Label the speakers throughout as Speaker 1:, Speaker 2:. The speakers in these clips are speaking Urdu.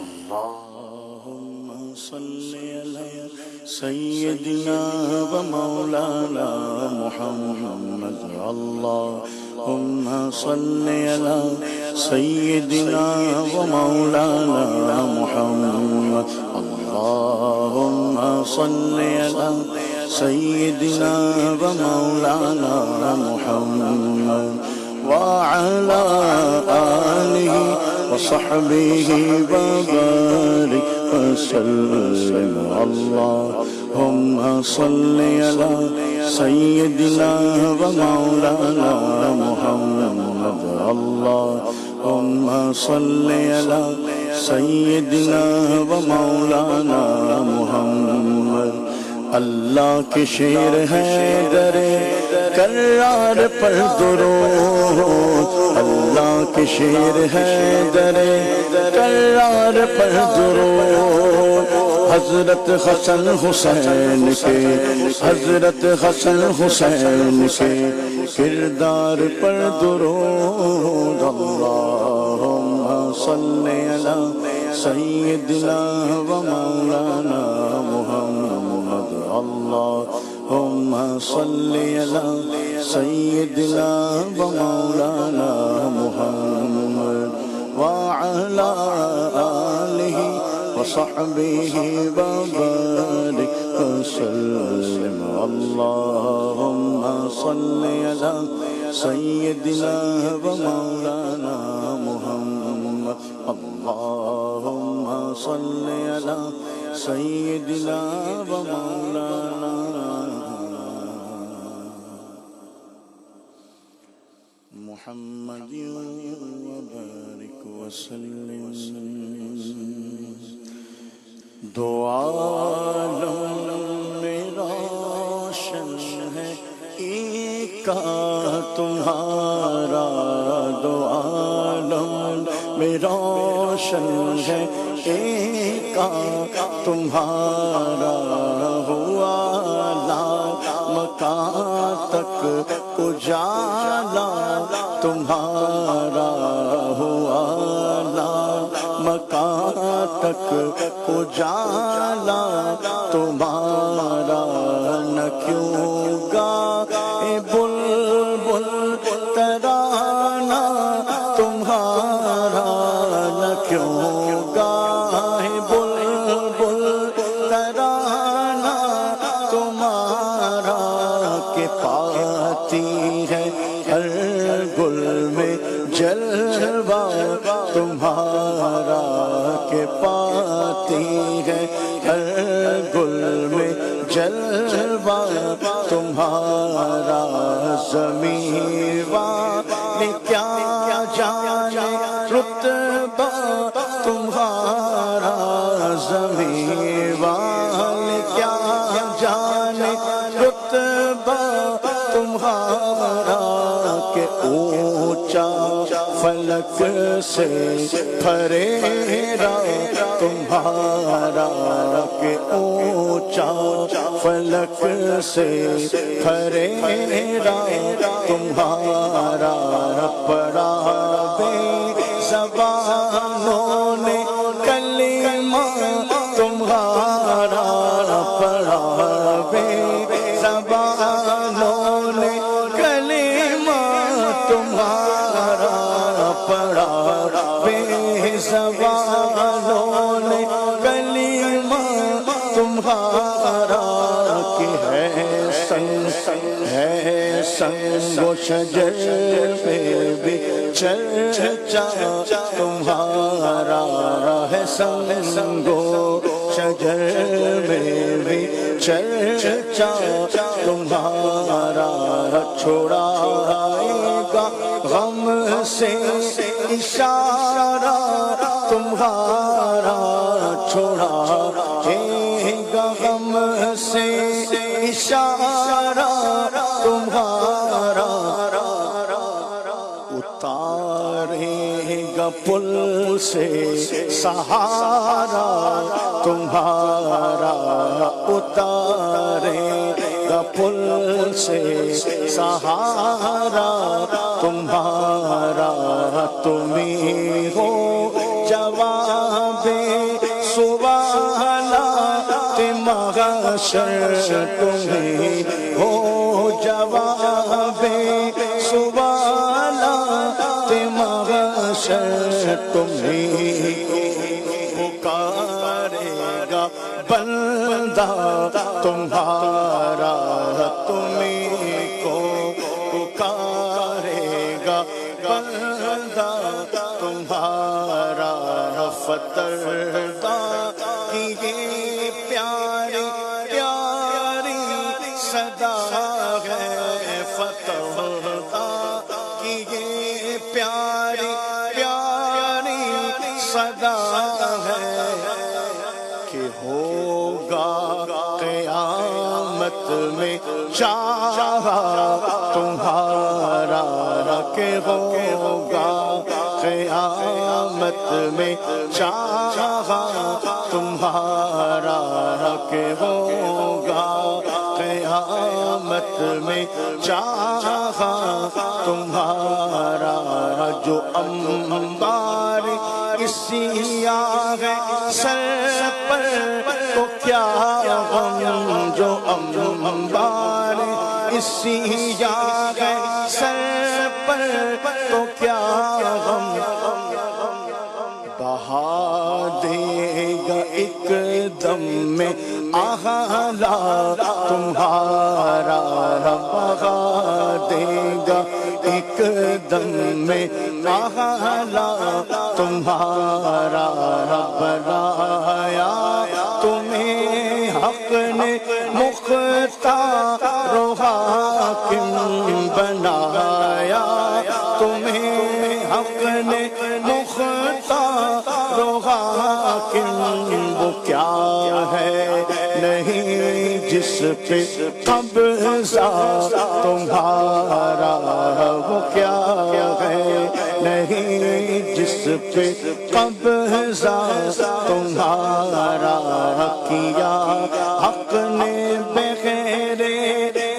Speaker 1: اللهم صل على سيدنا ومولانا محمد اللهم صل على سيدنا ومولانا محمد اللهم صل على سيدنا ومولانا محمد وعلى آله وصحبه وبارك وسلم اللهم صل على سيدنا ومولانا محمد اللهم صل على سيدنا ومولانا محمد اللہ کے شیر حیدر کرار پر درود اللہ کے شیر حیدر کرار پر درود حضرت حسن حسین کے حضرت حسن حسین کے کردار پر درود اللہم صلی علی سیدنا و مولانا محمد اللہم صلی علی سیدنا و مولانا محمد وعلی آلہ وصحبہ وبارک وسلم اللہم صلی علی سیدنا و مولانا محمد اللہم صلی علی سیدنا و مولانا محمد وبارک وسلم دو عالم میں روشن ہے ایک کا تمہارا دو عالم میں روشن ہے ایک کا تمہارا ہوا لا مکان تک اجالا تمہارا ہوا لا مکان تک اجالا تمہارا نہ کیوں گا اے بلبل ترانہ تمہارا نہ کیوں گا اے بلبل ترانہ تمہارا کہ پاتی ہے ہر گل میں جلوہ تمہارا کہ پاتی ہے ہر گل میں جلوہ تمہارا ضمیر والے کیا جانے رتبہ تمہارا ضمیر والے کیا جانے رتبہ تمہارا کہ اونچا فلک سے پھریرا تمہارا کہ اونچا فلک سے پھریرا تمہارا پڑا بے زبانوں نے کلمہ تمہارا پڑا بے زبانوں نے کلمہ تمہارا پڑا بے زبانوں نے کلمہ تمہارا کہ ہے سنگ و شجر میں بھی چرچا تمہارا ہے سنگ و شجر میں بھی چرچا تمہارا چھڑائے گا غم سے اشارہ تمہارا چھڑائے گا غم سے اشارہ تمہارا اتارے گا پل سے سہارا تمہارا اتارے گا پل سے سہارا تمہارا تمہیں ہو جواب محشر تمہیں ہو جواب سوالات محشر تمہیں پکارے گا بندہ تمہارا تمہیں کو پکارے گا بندہ تمہارا فتردہ کی یہ پیاری پیاری صدا ہے فتردہ کی یہ پیاری پیاری صدا ہے کہ ہوگا قیامت میں چاہا تمہارا کہ ہوگا قیامت میں چاہا تمہارا کہ ہوگا قیامت میں چاہا تمہارا جو انبار اسی آگے سر پر تو کیا غم جو انبار اسی آگے سر پر تو کیا غم بہا دے گا ایک دم میں آہلا تمہارا بہا دے گا ایک دم میں آہلا تمہارا بنایا تمہیں حق نے مختار و حاکم بنایا تمہیں حق نے مختار و حاکم وہ کیا ہے نہیں جس پہ قبضہ تمہارا وہ کیا ہے نہیں جس پہ قبضہ تمہارا کیا حق نے بغیر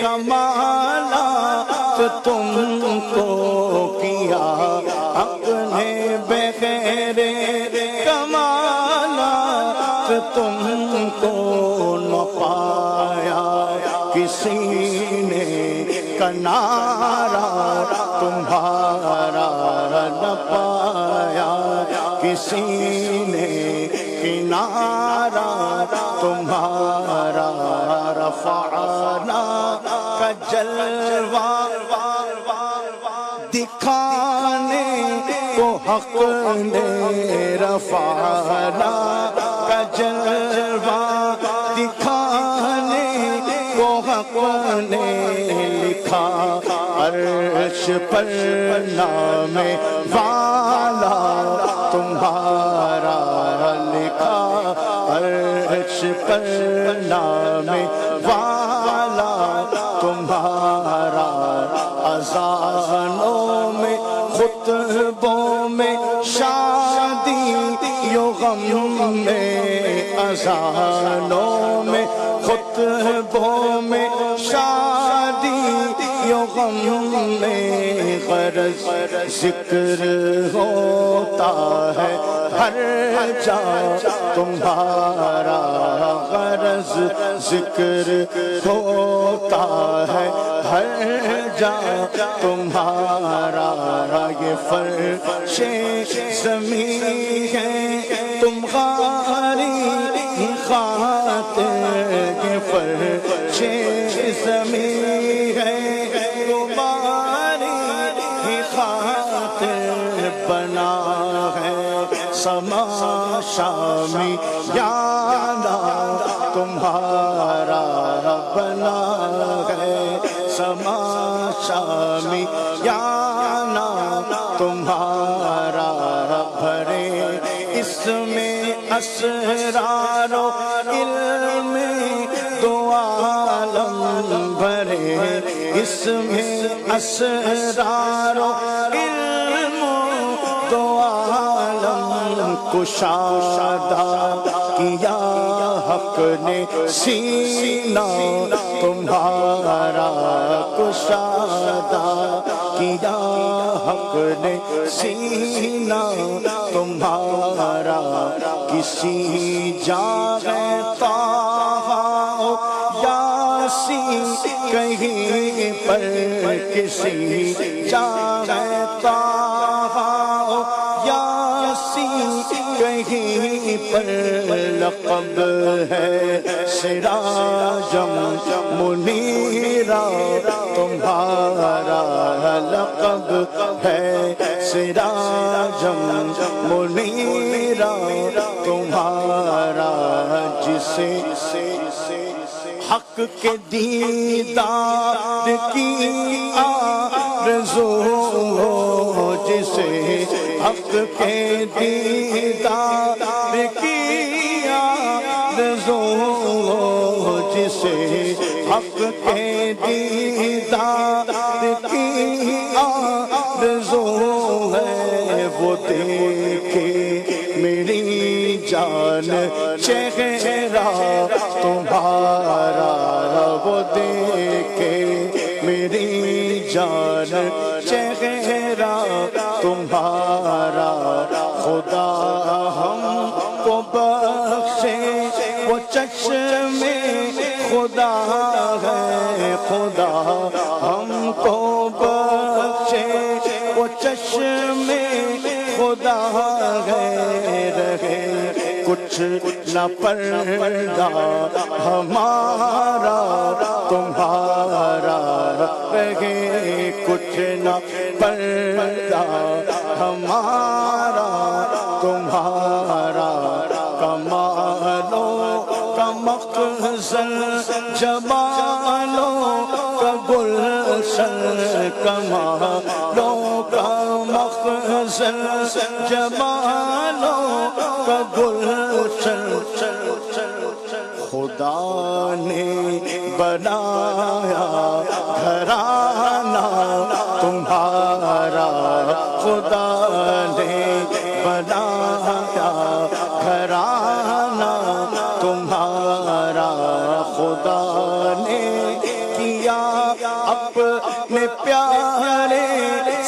Speaker 1: کمالات تم کو کیا حق نے بغیر کمالات تم کو نہ پایا کسی نے کنارہ تمہارا نہ پایا کسی نے کنارہ تمہارا رفعنا کا جلوہ دکھانے کو حق نے رفعنا کا جلوہ دکھانے کو حق نے لکھا عرش پر نام والا تمہارا لکھا عرش پر نام والا تمہارا اذانوں میں خطبوں میں شادی یو غم میں اذانوں میں خطبوں میں شادی یو غم میں غرض ذکر ہوتا ہے ہر جا تمہارا غرض ذکر ہوتا ہے ہر جا تمہارا یہ فرش زمین ہے تمہاری خاطر یہ فرش زمین ہے تمہاری خاطر بنا ہے سما شامی یادا تمہارا بنا ہے سما شامی یانا تمہارا بھرے اس میں اسرار و علم دو عالم بھرے اس میں اسرار و علم دو عالم کشادہ کیا حق نے سینہ تمہارا کشادہ کیا حق نے سینہ تمہارا کسی جاغ طاہا کہیں پر کسی چاہتا ہو، یاسین کہیں پر لقب ہے سراجم منیرا، تمہارا لقب ہے سراجم منیرا، تمہارا جسے حق کے دیدار کی آرزو ہو، جسے حق کے دیدار کی آرزو ہو، جسے حق کے دیدار کی آرزو ہے، وہ دیکھے میری جان چہرہ تمہارا، وہ دیکھے میری جان چہرہ تمہارا، خدا ہم کو بخشے وہ چشم خدا ہے، خدا ہم کو بخشے وہ چشم خدا ہے، رہے کچھ نہ پردہ ہمارا تمہارا، رہے کچھ نہ پردہ ہمارا تمہارا، کمالوں کا مخزن جمالوں کا گلشن، کمالوں کا مخزن جمالوں کا گلشن، خدا نے بنایا گھرانہ تمہارا، خدا نے بنایا گھرانہ تمہارا، خدا نے کیا اپنے پیارے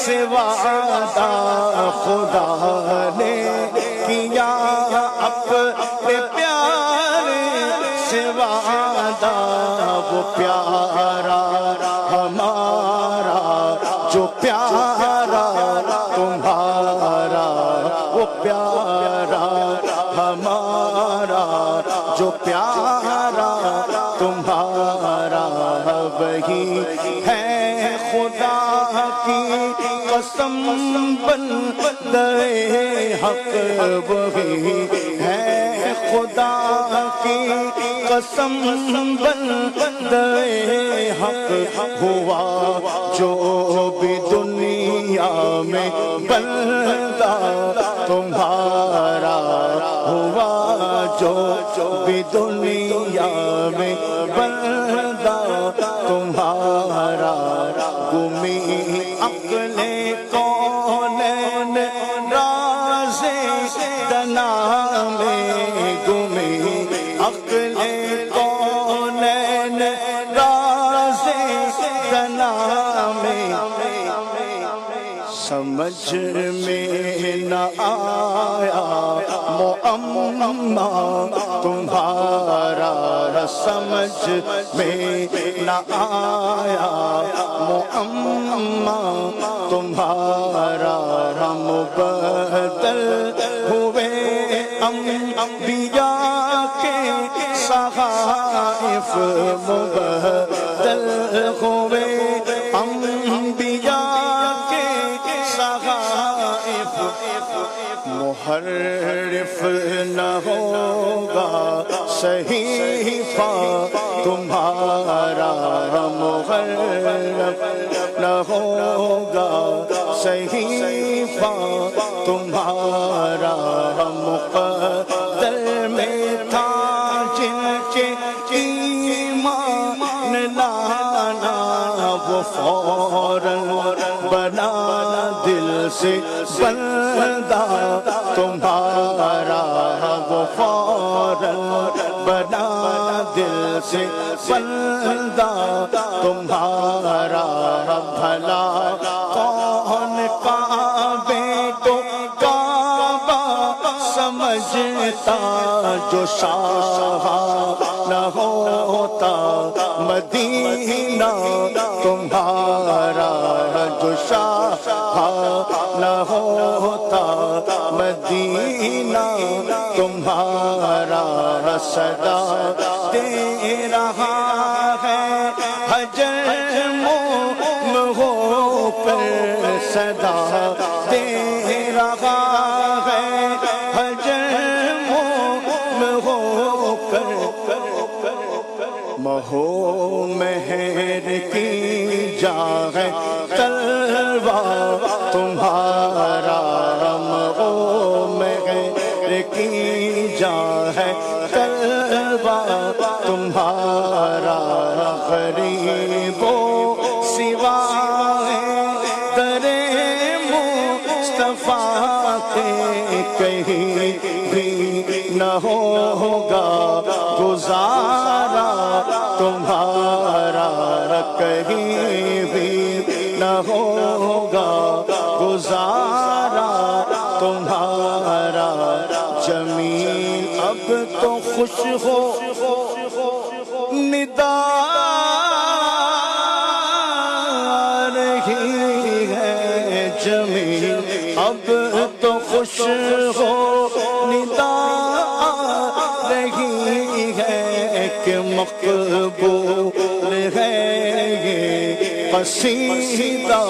Speaker 1: سے وعدہ، خدا نے کیا اپنے پیارے سے وعدہ، وہ پیارا ہمارا جو پیارا تمہارا، وہ پیارا ہمارا جو پیارا تمہارا، وہی ہے خدا کی قسم بندے حق، وہی ہے خدا کی قسم بندے حق، ہوا جو بھی دنیا میں بندہ تمہارا، ہوا جو بھی دنیا میں بندہ تمہارا، گمی عقل کونین راز دنا میں، گمی عقل کونین راز دنا میں، سمجھ میں نہ آیا معمہ تمہارا، سمجھ میں نہ آیا معمہ تمہارا، مبدل ہوئے انبیاء کے صحائف، مبدل ہوئے انبیاء کے صحائف، محرف نہ ہوگا صحیفہ تمہارا، محرف نہ ہوگا صحیفہ تمہارا، مقدر میں تھا جن کے ایمان لانا، وہ فوراً بنا دل سے بندہ تمہارا، وہ فوراً بنا دل سے بندہ تمہارا، بھلا کون کعبے کو کعبہ سمجھتا، جو شاہ نہ ہوتا مدینہ تمہارا جو شاہ نہ ہوتا مدینہ تمہارا صدا دے رہا ہے حجر موم ہو کر صدا دے رہا ہے حجر موم ہو کر مہو مہر کی جاہ تلوار تمہارا مہو مہر کی جاہ تلوار تمہارا غریبوں سوا در مصطفیٰ کے کہیں بھی نہ ہوگا گزارا تمہارا کہیں بھی نہ ہوگا گزارا تمہارا زمین اب تو خوش ہو ندا رہی ہے زمین اب تو خوش ہو ندا رہی ہے کہ مقبول ہے یہ قصیدہ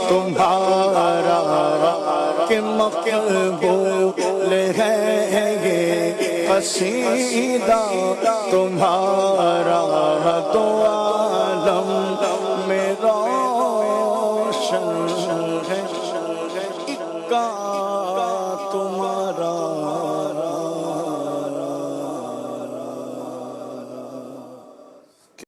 Speaker 1: تمہارا کہ مقبول ہے یہ قصیدہ تمہارا دو عالم